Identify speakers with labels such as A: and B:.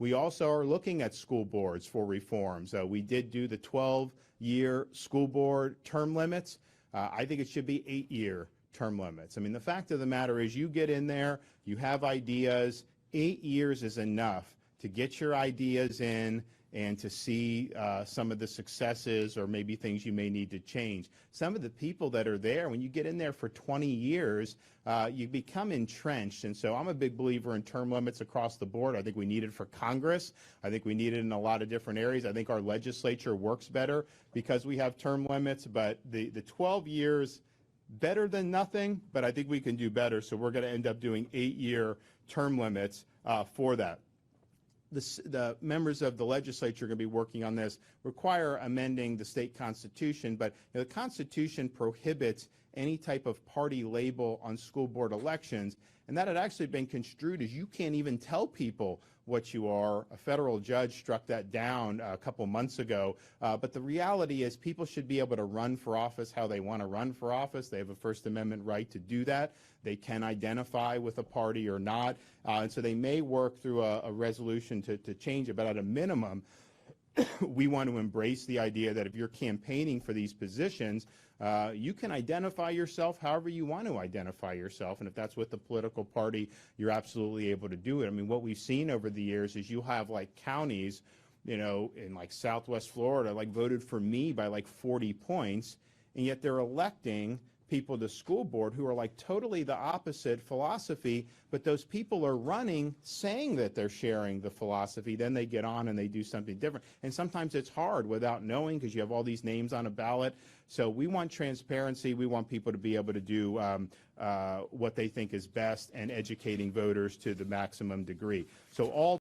A: We also are looking at school boards for reforms. We did do the 12-year school board term limits. I think it should be 8-year term limits. I mean, the fact of the matter is you get in there, you have ideas, 8 years is enough to get your ideas in and to see some of the successes or maybe things you may need to change. Some of the people that are there, when you get in there for 20 years, you become entrenched. And so I'm a big believer in term limits across the board. I think we need it for Congress. I think we need it in a lot of different areas. I think our legislature works better because we have term limits, but the 12 years, better than nothing, but I think we can do better. So we're going to end up doing 8-year term limits for that. The members of the legislature are going to be working on this, require amending the state constitution, but the Constitution prohibits any type of party label on school board elections, and that had actually been construed as you can't even tell people what you are. A federal judge struck that down a couple months ago, but the reality is people should be able to run for office how they want to run for office. They have a First Amendment right to do that. They can identify with a party or not, and so they may work through a resolution to change it, but at a minimum, we want to embrace the idea that if you're campaigning for these positions, you can identify yourself however you want to identify yourself, and if that's with the political party, you're absolutely able to do it. I mean, what we've seen over the years is you'll have like counties, you know, in like Southwest Florida, like voted for me by like 40 points, and yet they're electing people to school board who are like totally the opposite philosophy, but those people are running saying that they're sharing the philosophy. Then they get on and they do something different. And sometimes it's hard without knowing because you have all these names on a ballot. So we want transparency. We want people to be able to do what they think is best and educating voters to the maximum degree. So all